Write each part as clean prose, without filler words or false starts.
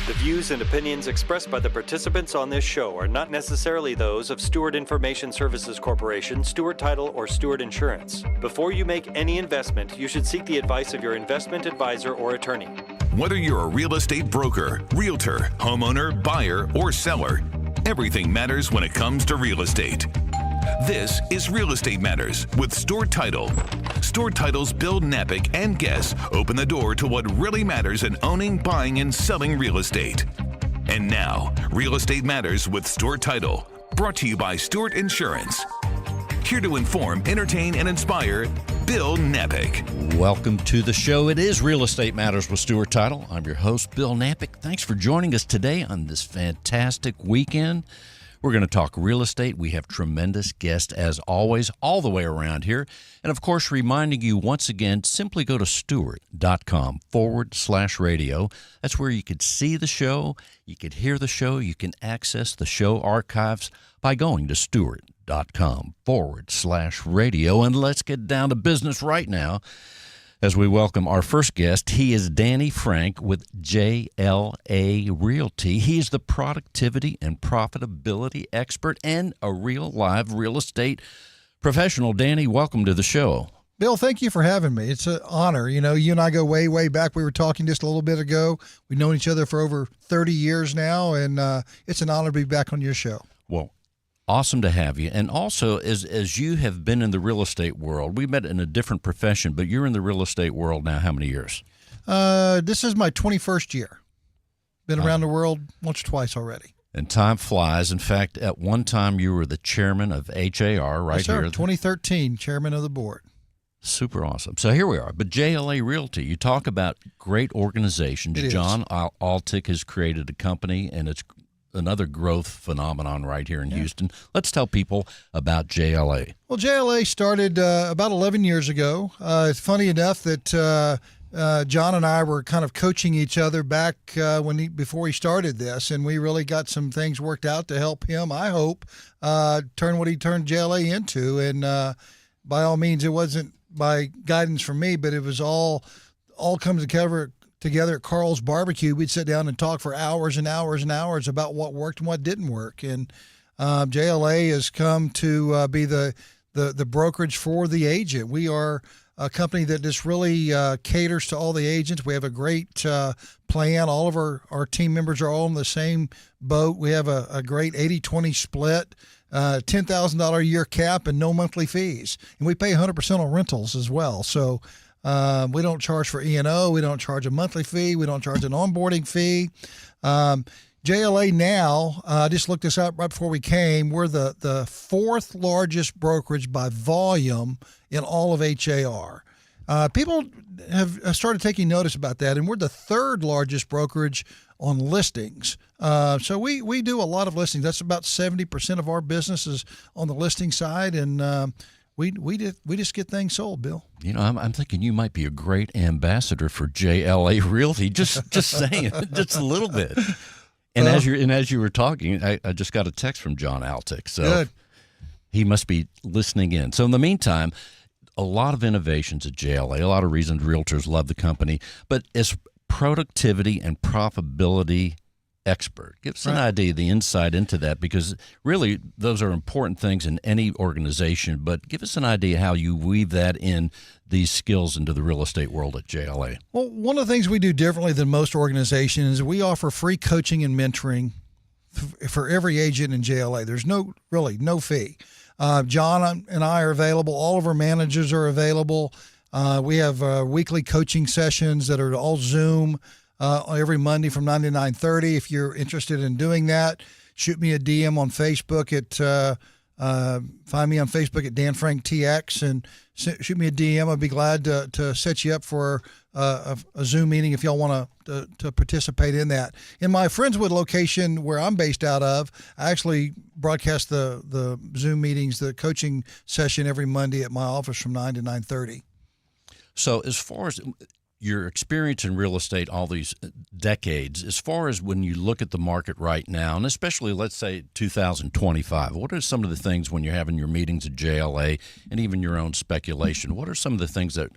The views and opinions expressed by the participants on this show are not necessarily those of Stewart Information Services Corporation, Stewart Title, or Stewart Insurance. Before you make any investment, you should seek the advice of your investment advisor or attorney. Whether you're a real estate broker, realtor, homeowner, buyer, or seller, everything matters when it comes to real estate. This is Real Estate Matters with Stewart Title. Stewart Title's Bill Napick and guests open the door to what really matters in owning, buying, and selling real estate. And now, Real Estate Matters with Stewart Title, brought to you by Stewart Insurance. Here to inform, entertain, and inspire, Bill Napick. Welcome to the show. It is Real Estate Matters with Stewart Title. I'm your host, Bill Napick. Thanks for joining us today on this fantastic weekend. We're going to talk real estate. We have tremendous guests, as always, all the way around here. And, of course, reminding you once again, simply go to stewart.com/radio. That's where you could see the show, you could hear the show, you can access the show archives by going to stewart.com/radio. And let's get down to business right now as we welcome our first guest. He is Danny Frank with JLA Realty. He's the productivity and profitability expert and a real live real estate professional. Danny, welcome to the show. Bill, thank you for having me. It's an honor. You know, you and I go way, way back. We were talking just a little bit ago. We've known each other for over 30 years now, and it's an honor to be back on your show. Well, awesome to have you. And also, as you have been in the real estate world, we met in a different profession, but you're in the real estate world now how many years? This is my 21st year. Been around the world once or twice already. And time flies. In fact, at one time you were the chairman of HAR right here. 2013, chairman of the board. Super awesome. So here we are. But JLA Realty, you talk about great organizations. John Altick has created a company, and it's another growth phenomenon right here in Houston. Let's tell people about JLA. Well, JLA started about 11 years ago. It's funny enough that John and I were kind of coaching each other back before he started this, and we really got some things worked out to help him, I hope, turn what he turned JLA into. And by all means, it wasn't by guidance from me, but it was all come together at Carl's Barbecue. We'd sit down and talk for hours and hours and hours about what worked and what didn't work. And JLA has come to be the brokerage for the agent. We are a company that just really caters to all the agents. We have a great plan. All of our team members are all in the same boat. We have a great 80-20 split, $10,000 a year cap, and no monthly fees. And we pay 100% on rentals as well. So we don't charge for E&O. We don't charge a monthly fee. We don't charge an onboarding fee. JLA now, I just looked this up right before we came. We're the fourth largest brokerage by volume in all of HAR. People have started taking notice about that, and we're the third largest brokerage on listings. So we do a lot of listings. That's about 70% of our business is on the listing side, and we just get things sold, Bill. You know, I'm thinking you might be a great ambassador for JLA Realty. Just saying, just a little bit. And as you were talking, I just got a text from John Altick, so good. He must be listening in. So in the meantime, a lot of innovations at JLA, a lot of reasons realtors love the company, but as productivity and profitability expert, give us an idea, the insight into that, because really those are important things in any organization, but give us an idea how you weave that in, these skills, into the real estate world at JLA. Well, one of the things we do differently than most organizations is we offer free coaching and mentoring for every agent in JLA. There's no fee. John and I are available. All of our managers are available. We have weekly coaching sessions that are all Zoom every Monday from 9 to 9:30. If you're interested in doing that, shoot me a DM on Facebook find me on Facebook at Dan Frank TX and shoot me a DM. I'd be glad to set you up for a Zoom meeting if y'all want to participate in that. In my Friendswood location where I'm based out of, I actually broadcast the Zoom meetings, the coaching session every Monday at my office from 9 to 9:30. So as far as your experience in real estate all these decades, as far as when you look at the market right now, and especially, let's say, 2025, what are some of the things when you're having your meetings at JLA and even your own speculation, what are some of the things that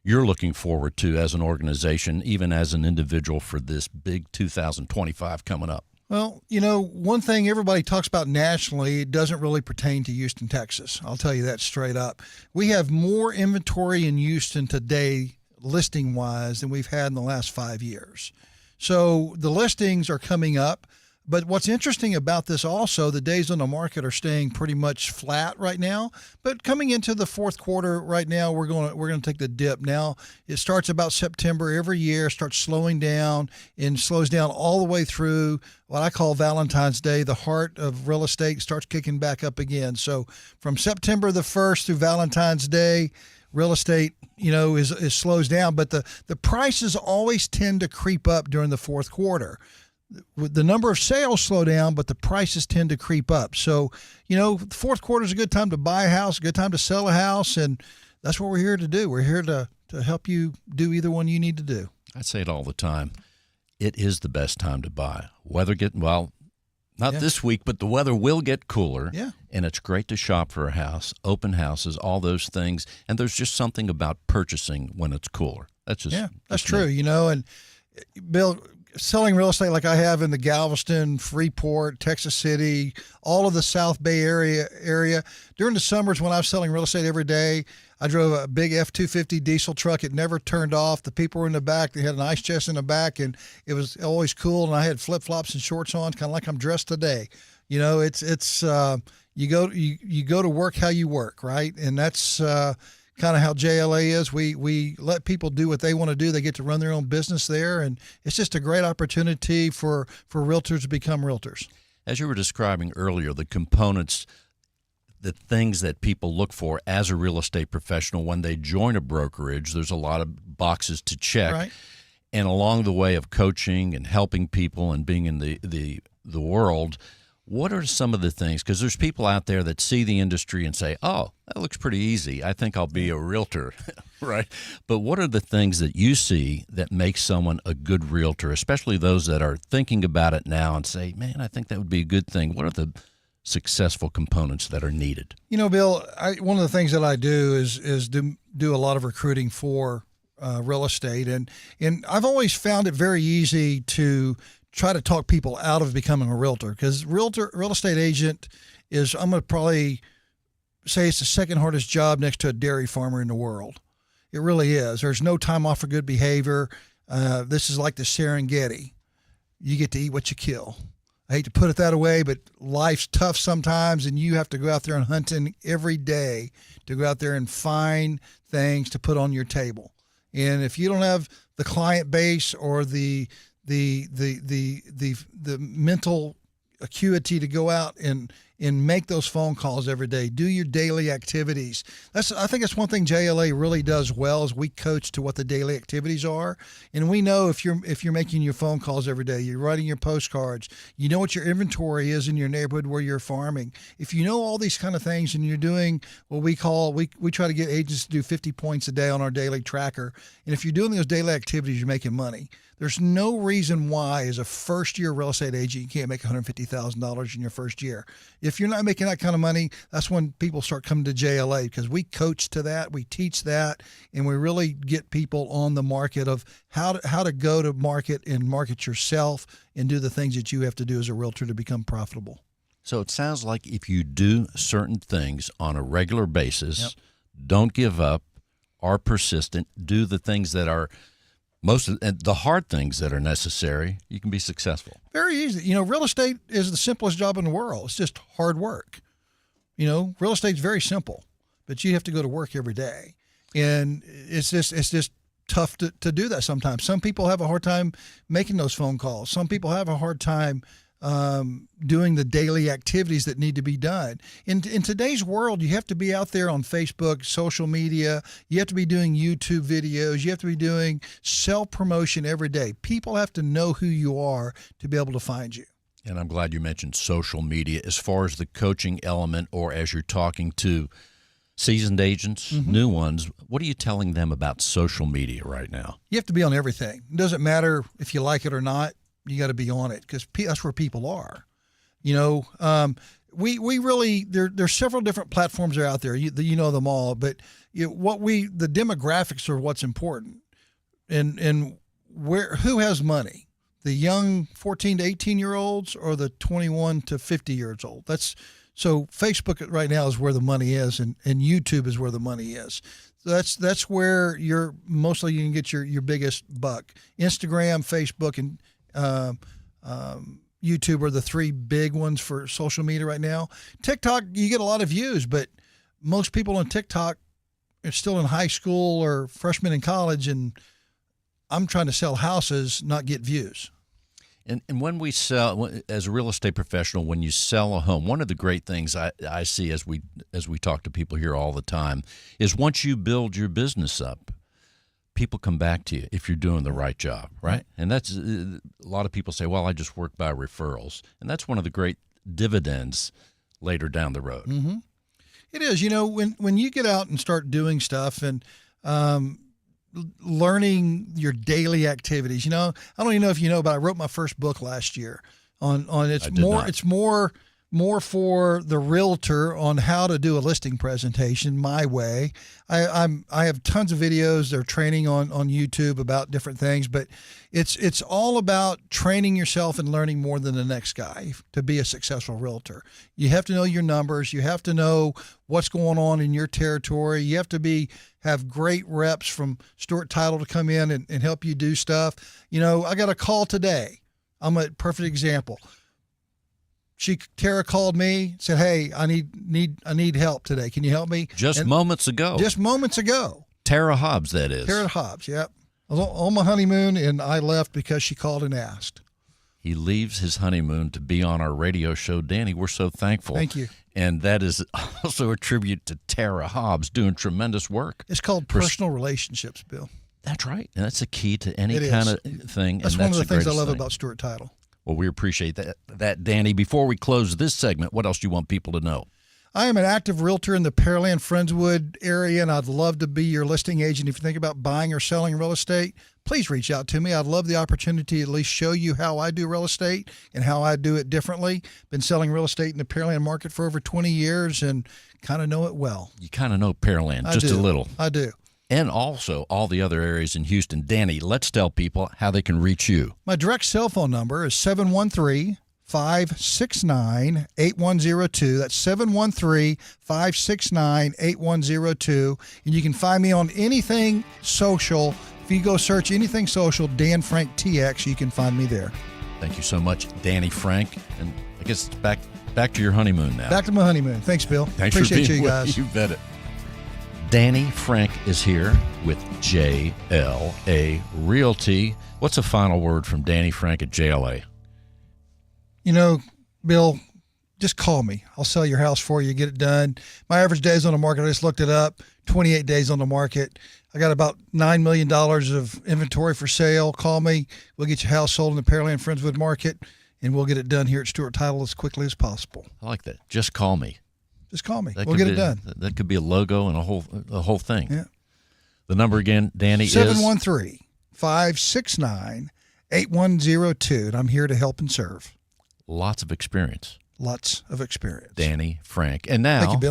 you're looking forward to as an organization, even as an individual, for this big 2025 coming up? Well, one thing everybody talks about nationally, it doesn't really pertain to Houston, Texas. I'll tell you that straight up. We have more inventory in Houston today, listing-wise, than we've had in the last 5 years. So the listings are coming up. But what's interesting about this also, the days on the market are staying pretty much flat right now. But coming into the fourth quarter right now, we're going to take the dip. Now it starts about September every year, starts slowing down and slows down all the way through what I call Valentine's Day. The heart of real estate starts kicking back up again. So from September the 1st through Valentine's Day, real estate, is slows down. But the prices always tend to creep up during the fourth quarter. The number of sales slow down, but the prices tend to creep up. So, the fourth quarter is a good time to buy a house, a good time to sell a house, and that's what we're here to do. We're here to help you do either one you need to do. I say it all the time. It is the best time to buy. Not this week, but the weather will get cooler. Yeah. And it's great to shop for a house, open houses, all those things. And there's just something about purchasing when it's cooler. That's true. And Bill, selling real estate like I have in the Galveston, Freeport, Texas City, all of the South Bay area. During the summers when I was selling real estate every day, I drove a big F-250 diesel truck. It never turned off. The people were in the back. They had an ice chest in the back, and it was always cool. And I had flip-flops and shorts on, kind of like I'm dressed today. You go to work how you work, right? And that's kind of how JLA is. We let people do what they want to do. They get to run their own business there, and it's just a great opportunity for realtors to become realtors. As you were describing earlier, the components, the things that people look for as a real estate professional when they join a brokerage, there's a lot of boxes to check. Right. And along the way of coaching and helping people and being in the world, what are some of the things? Because there's people out there that see the industry and say, oh, that looks pretty easy. I think I'll be a realtor, right? But what are the things that you see that make someone a good realtor, especially those that are thinking about it now and say, man, I think that would be a good thing? What are the successful components that are needed? Bill, one of the things that I do is do a lot of recruiting for real estate. And I've always found it very easy to try to talk people out of becoming a realtor, because real estate agent is, I'm going to probably say it's the second hardest job next to a dairy farmer in the world. It really is. There's no time off for good behavior. This is like the Serengeti. You get to eat what you kill. I hate to put it that way, but life's tough sometimes, and you have to go out there and hunting every day to go out there and find things to put on your table. And if you don't have the client base or the mental acuity to go out and make those phone calls every day, do your daily activities. I think that's one thing JLA really does well, is we coach to what the daily activities are. And we know if you're making your phone calls every day, you're writing your postcards, you know what your inventory is in your neighborhood where you're farming. If you know all these kind of things and you're doing what we try to get agents to do 50 points a day on our daily tracker. And if you're doing those daily activities, you're making money. There's no reason why, as a first-year real estate agent, you can't make $150,000 in your first year. If you're not making that kind of money, that's when people start coming to JLA, because we coach to that, we teach that, and we really get people on the market of how to go to market and market yourself and do the things that you have to do as a realtor to become profitable. So it sounds like if you do certain things on a regular basis, don't give up, are persistent, do the things that are the hard things that are necessary, you can be successful. Very easy. Real estate is the simplest job in the world. It's just hard work. Real estate's very simple, but you have to go to work every day. And it's just tough to do that sometimes. Some people have a hard time making those phone calls. Some people have a hard time doing the daily activities that need to be done. In today's world, you have to be out there on Facebook, social media. You have to be doing YouTube videos. You have to be doing self-promotion every day. People have to know who you are to be able to find you. And I'm glad you mentioned social media. As far as the coaching element, or as you're talking to seasoned agents, new ones, what are you telling them about social media right now? You have to be on everything. It doesn't matter if you like it or not. You got to be on it, because that's where people are. we really there's several different platforms that are out there. You know them all, but the demographics are what's important, and who has money, the young 14 to 18-year-olds or the 21 to 50 years old. So Facebook right now is where the money is, and YouTube is where the money is. So that's where you can get your biggest buck. Instagram, Facebook, and YouTube are the three big ones for social media right now. TikTok, you get a lot of views, but most people on TikTok are still in high school or freshmen in college, and I'm trying to sell houses, not get views. And when we sell, as a real estate professional, when you sell a home, one of the great things I see as we talk to people here all the time is once you build your business up, people come back to you if you're doing the right job, right? And that's a lot of people say, well, I just work by referrals. And that's one of the great dividends later down the road. Mm-hmm. It is. When you get out and start doing stuff and learning your daily activities, I don't even know if you know, but I wrote my first book last year on it's more for the realtor on how to do a listing presentation my way. I have tons of videos. They're training on YouTube about different things, but it's all about training yourself and learning more than the next guy to be a successful realtor. You have to know your numbers. You have to know what's going on in your territory. You have to have great reps from Stewart Title to come in and help you do stuff. I got a call today. I'm a perfect example. Tara called me, said, "Hey, I need help today. Can you help me?" Just moments ago. Tara Hobbs, that is. Tara Hobbs, yep. I was on my honeymoon, and I left because she called and asked. He leaves his honeymoon to be on our radio show. Danny, we're so thankful. Thank you. And that is also a tribute to Tara Hobbs doing tremendous work. It's called personal relationships, Bill. That's right. And that's a key to any kind of thing. That's one of the things I love about Stewart Title. Well, we appreciate that, Danny. Before we close this segment, what else do you want people to know? I am an active realtor in the Pearland, Friendswood area, and I'd love to be your listing agent. If you think about buying or selling real estate, please reach out to me. I'd love the opportunity to at least show you how I do real estate and how I do it differently. Been selling real estate in the Pearland market for over 20 years and kind of know it well. You kind of know Pearland a little. I do. And also all the other areas in Houston. Danny, let's tell people how they can reach you. My direct cell phone number is 713-569-8102. That's 713-569-8102. And you can find me on anything social. If you go search anything social, Dan Frank TX, you can find me there. Thank you so much, Danny Frank. And I guess it's back to your honeymoon now. Back to my honeymoon. Thanks, Bill. Thanks Appreciate for being you guys. You bet it. Danny Frank is here with JLA Realty. What's a final word from Danny Frank at JLA? Bill, just call me. I'll sell your house for you, get it done. My average days on the market, I just looked it up, 28 days on the market. I got about $9 million of inventory for sale. Call me. We'll get your house sold in the Pearland Friendswood market, and we'll get it done here at Stewart Title as quickly as possible. I like that. Just call me. Just call me. We'll get it done. That could be a logo and a whole thing. Yeah. The number again, Danny, is 713-569-8102, and I'm here to help and serve. Lots of experience. Lots of experience. Danny Frank. And now, thank you, Bill.